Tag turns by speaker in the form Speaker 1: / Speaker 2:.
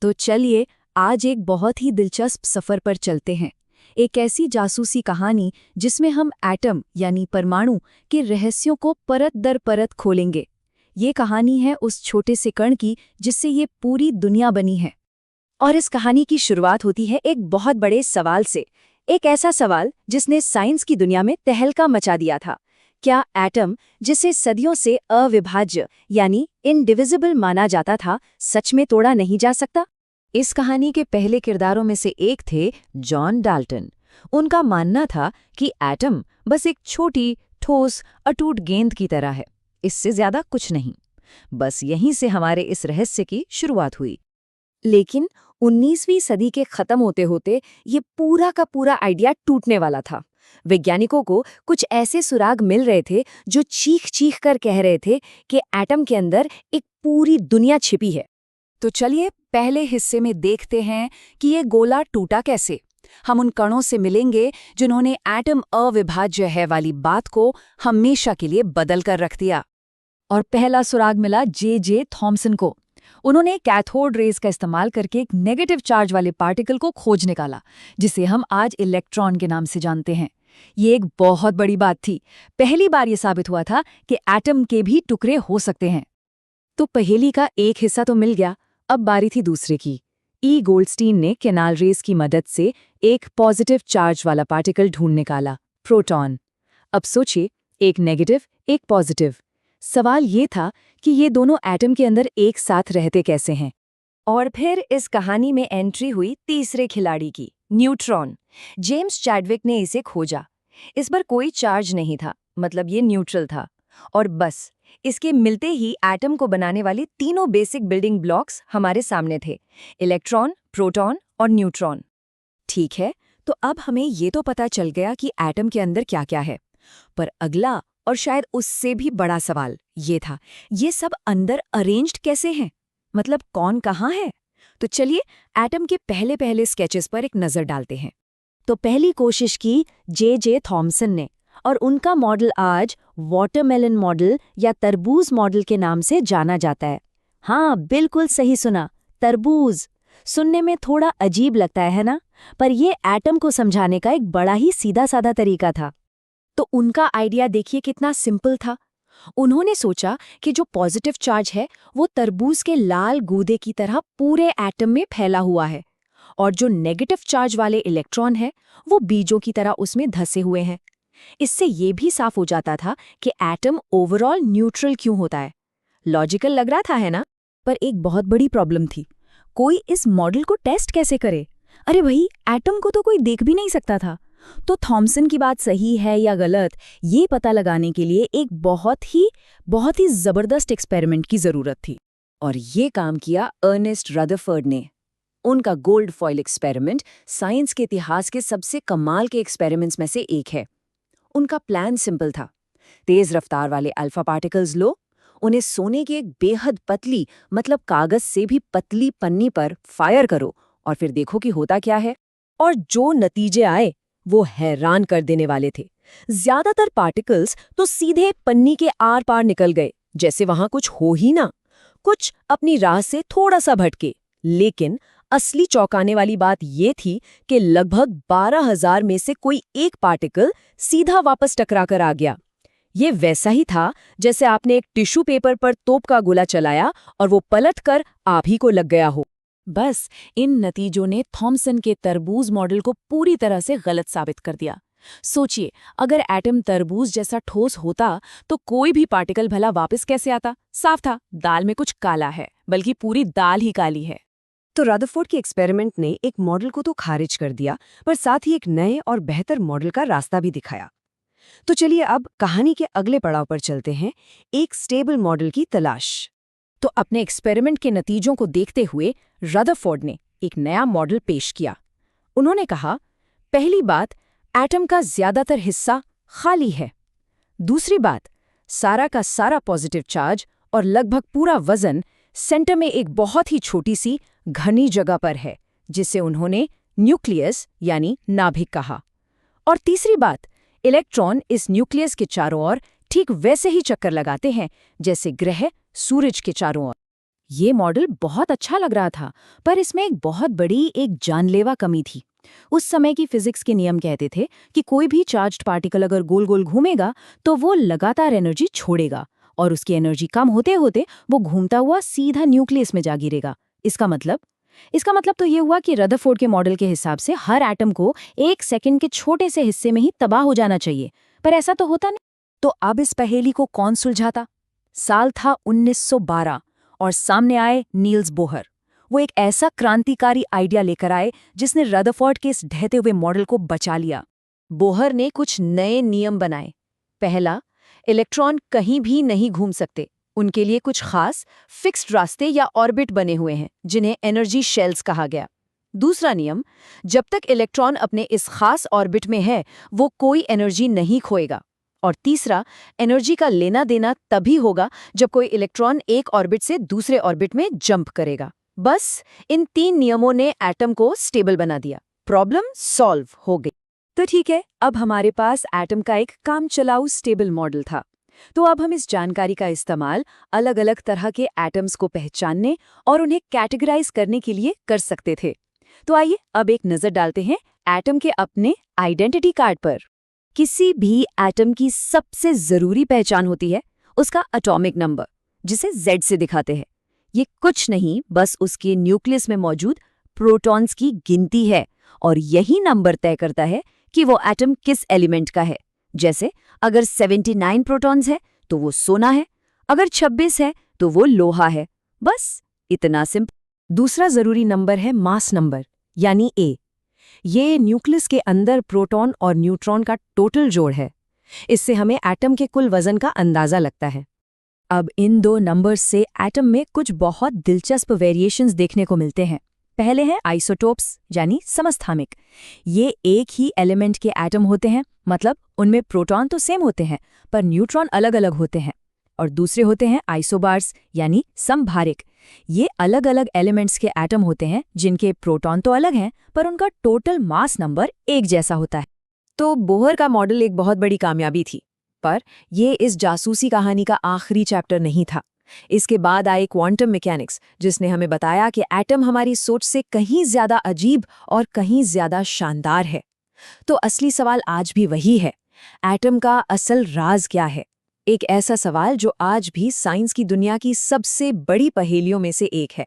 Speaker 1: तो चलिए आज एक बहुत ही दिलचस्प सफर पर चलते हैं। एक ऐसी जासूसी कहानी जिसमें हम एटम यानी परमाणु के रहस्यों को परत दर परत खोलेंगे। ये कहानी है उस छोटे से कण की जिससे ये पूरी दुनिया बनी है। और इस कहानी की शुरुआत होती है एक बहुत बड़े सवाल से, एक ऐसा सवाल जिसने साइंस की दुनिया में तहलका मचा दिया था। क्या एटम, जिसे सदियों से अविभाज्य यानी इनडिविजिबल माना जाता था, सच में तोड़ा नहीं जा सकता? इस कहानी के पहले किरदारों में से एक थे जॉन डाल्टन। उनका मानना था कि एटम बस एक छोटी, ठोस, अटूट गेंद की तरह है, इससे ज्यादा कुछ नहीं। बस यहीं से हमारे इस रहस्य की शुरुआत हुई। लेकिन 19वीं सदी के खत्म होते होते ये पूरा का पूरा आइडिया टूटने वाला था। वैज्ञानिकों को कुछ ऐसे सुराग मिल रहे थे जो चीख चीख कर कह रहे थे कि एटम के अंदर एक पूरी दुनिया छिपी है। तो चलिए पहले हिस्से में देखते हैं कि ये गोला टूटा कैसे। हम उन कणों से मिलेंगे जिन्होंने एटम अविभाज्य है वाली बात को हमेशा के लिए बदल कर रख दिया। और पहला सुराग मिला जे थॉमसन को। उन्होंने कैथोड रेज का इस्तेमाल करके एक नेगेटिव चार्ज वाले पार्टिकल को खोज निकाला, जिसे हम आज इलेक्ट्रॉन के नाम से जानते हैं। ये एक बहुत बड़ी बात थी। पहली बार ये साबित हुआ था कि एटम के भी टुकड़े हो सकते हैं। तो पहेली का एक हिस्सा तो मिल गया, अब बारी थी दूसरे की। ई गोल्डस्टीन ने कैनाल रेस की मदद से एक पॉजिटिव चार्ज वाला पार्टिकल ढूंढ निकाला, प्रोटॉन। अब सोचिए, एक नेगेटिव, एक पॉजिटिव। सवाल ये था कि ये दोनों एटम के अंदर एक साथ रहते कैसे हैं। और फिर इस कहानी में एंट्री हुई तीसरे खिलाड़ी की, न्यूट्रॉन। जेम्स चैडविक ने इसे खोजा। इस पर कोई चार्ज नहीं था, मतलब ये न्यूट्रल था। और बस इसके मिलते ही एटम को बनाने वाली तीनों बेसिक बिल्डिंग ब्लॉक्स हमारे सामने थे, इलेक्ट्रॉन, प्रोटॉन और न्यूट्रॉन। ठीक है, तो अब हमें ये तो पता चल गया कि एटम के अंदर क्या क्या है। पर अगला और शायद उससे भी बड़ा सवाल ये था, ये सब अंदर अरेंज्ड कैसे हैं? मतलब कौन कहाँ है? तो चलिए एटम के पहले पहले स्केचेस पर एक नज़र डालते हैं। तो पहली कोशिश की जे थॉमसन ने, और उनका मॉडल आज वाटरमेलन मॉडल या तरबूज मॉडल के नाम से जाना जाता है। हाँ, बिल्कुल सही सुना, तरबूज। सुनने में थोड़ा अजीब लगता है ना, पर ये एटम को समझाने का एक बड़ा ही सीधा साधा तरीका था। तो उनका आइडिया देखिए कितना सिंपल था। उन्होंने सोचा कि जो पॉजिटिव चार्ज है वो तरबूज के लाल गूदे की तरह पूरे एटम में फैला हुआ है, और जो नेगेटिव चार्ज वाले इलेक्ट्रॉन है वो बीजों की तरह उसमें धसे हुए हैं। इससे ये भी साफ हो जाता था कि एटम ओवरऑल न्यूट्रल क्यों होता है। लॉजिकल लग रहा था, है ना? पर एक बहुत बड़ी प्रॉब्लम थी, कोई इस मॉडल को टेस्ट कैसे करे? अरे भाई, एटम को तो कोई देख भी नहीं सकता था। तो थॉमसन की बात सही है या गलत, ये पता लगाने के लिए एक बहुत ही जबरदस्त एक्सपेरिमेंट की जरूरत थी। और ये काम किया अर्नेस्ट रदरफोर्ड ने। उनका गोल्ड फॉइल एक्सपेरिमेंट साइंस के इतिहास के सबसे कमाल के एक्सपेरिमेंट्स में से एक है। उनका प्लान सिंपल था, तेज रफ्तार वाले अल्फा पार्टिकल्स लो, उन्हें सोने की एक बेहद पतली, मतलब कागज से भी पतली पन्नी पर फायर करो, और फिर देखो कि होता क्या है। और जो नतीजे आए वो हैरान कर देने वाले थे। ज्यादातर पार्टिकल्स तो सीधे पन्नी के आर पार निकल गए, जैसे वहां कुछ हो ही ना। कुछ अपनी राह से थोड़ा सा भटके, लेकिन असली चौंकाने वाली बात ये थी कि लगभग 12,000 में से कोई एक पार्टिकल सीधा वापस टकरा कर आ गया। ये वैसा ही था जैसे आपने एक टिश्यू पेपर पर तोप का गोला चलाया और वो पलटकर आप ही को लग गया हो। बस इन नतीजों ने थॉमसन के तरबूज मॉडल को पूरी तरह से गलत साबित कर दिया। सोचिए, अगर एटम तरबूज जैसा ठोस होता तो कोई भी पार्टिकल भला वापस कैसे आता? साफ था, दाल में कुछ काला है, बल्कि पूरी दाल ही काली है। तो रदरफोर्ड के एक्सपेरिमेंट ने एक मॉडल को तो खारिज कर दिया, पर साथ ही एक नए और बेहतर मॉडल का रास्ता भी दिखाया। तो चलिए अब कहानी के अगले पड़ाव पर चलते हैं, एक स्टेबल मॉडल की तलाश। तो अपने एक्सपेरिमेंट के नतीजों को देखते हुए रदरफोर्ड ने एक नया मॉडल पेश किया। उन्होंने कहा, पहली बात, एटम का ज्यादातर हिस्सा खाली है। दूसरी बात, सारा का सारा पॉजिटिव चार्ज और लगभग पूरा वजन सेंटर में एक बहुत ही छोटी सी घनी जगह पर है, जिसे उन्होंने न्यूक्लियस यानी नाभिक कहा। और तीसरी बात, इलेक्ट्रॉन इस न्यूक्लियस के चारों ओर ठीक वैसे ही चक्कर लगाते हैं जैसे ग्रह सूरज के चारों ओर। ये मॉडल बहुत अच्छा लग रहा था, पर इसमें एक बहुत बड़ी एक जानलेवा कमी थी। उस समय की फिजिक्स के नियम कहते थे कि कोई भी चार्ज्ड पार्टिकल अगर गोल गोल घूमेगा तो वो लगातार एनर्जी छोड़ेगा, और उसकी एनर्जी कम होते होते वो घूमता हुआ सीधा न्यूक्लियस में जा गिरेगा। इसका मतलब इसका मतलब तो ये हुआ कि रदरफोर्ड के मॉडल के हिसाब से हर एटम को 1 सेकंड के छोटे से हिस्से में ही तबाह हो जाना चाहिए, पर ऐसा तो होता नहीं। तो अब इस पहेली को कौन सुलझाता? साल था 1912 और सामने आए नील्स बोहर। वो एक ऐसा क्रांतिकारी आइडिया लेकर आए जिसने रदरफोर्ड के इस ढहते हुए मॉडल को बचा लिया। बोहर ने कुछ नए नियम बनाए। पहला, इलेक्ट्रॉन कहीं भी नहीं घूम सकते। उनके लिए कुछ खास फिक्स्ड रास्ते या ऑर्बिट बने हुए हैं जिन्हें एनर्जी शेल्स कहा गया। दूसरा नियम, जब तक इलेक्ट्रॉन अपने इस खास ऑर्बिट में है वो कोई एनर्जी नहीं खोएगा। और तीसरा, एनर्जी का लेना देना तभी होगा जब कोई इलेक्ट्रॉन एक ऑर्बिट से दूसरे ऑर्बिट में जंप करेगा। बस इन 3 नियमों ने एटम को स्टेबल बना दिया। प्रॉब्लम सॉल्व हो गई। तो ठीक है, अब हमारे पास एटम का एक काम चलाऊ स्टेबल मॉडल था। तो अब हम इस जानकारी का इस्तेमाल अलग अलग तरह के एटम्स को पहचानने और उन्हें कैटेगराइज करने के लिए कर सकते थे। तो आइए अब एक नज़र डालते हैं एटम के अपने आइडेंटिटी कार्ड पर। किसी भी एटम की सबसे ज़रूरी पहचान होती है उसका एटॉमिक नंबर, जिसे Z से दिखाते हैं। ये कुछ नहीं, बस उसके न्यूक्लियस में मौजूद प्रोटॉन्स की गिनती है, और यही नंबर तय करता है कि वो एटम किस एलिमेंट का है। जैसे अगर 79 प्रोटॉन्स है तो वो सोना है, अगर 26 है तो वो लोहा है। बस इतना सिंपल। दूसरा ज़रूरी नंबर है मास नंबर, यानी A। ये न्यूक्लियस के अंदर प्रोटॉन और न्यूट्रॉन का टोटल जोड़ है। इससे हमें एटम के कुल वजन का अंदाज़ा लगता है। अब इन 2 नंबर्स से एटम में कुछ बहुत दिलचस्प वेरिएशंस देखने को मिलते हैं। पहले हैं आइसोटोप्स, यानी समस्थानिक। ये एक ही एलिमेंट के एटम होते हैं, मतलब उनमें प्रोटॉन तो सेम होते हैं पर न्यूट्रॉन अलग अलग होते हैं। और दूसरे होते हैं आइसोबार्स, यानी समभारिक। ये अलग अलग एलिमेंट्स के एटम होते हैं जिनके प्रोटॉन तो अलग हैं पर उनका टोटल मास नंबर एक जैसा होता है। तो बोहर का मॉडल एक बहुत बड़ी कामयाबी थी, पर ये इस जासूसी कहानी का आखिरी चैप्टर नहीं था। इसके बाद आई क्वांटम मैकेनिक्स, जिसने हमें बताया कि एटम हमारी सोच से कहीं ज्यादा अजीब और कहीं ज्यादा शानदार है। तो असली सवाल आज भी वही है, एटम का असल राज क्या है? एक ऐसा सवाल जो आज भी साइंस की दुनिया की सबसे बड़ी पहेलियों में से एक है।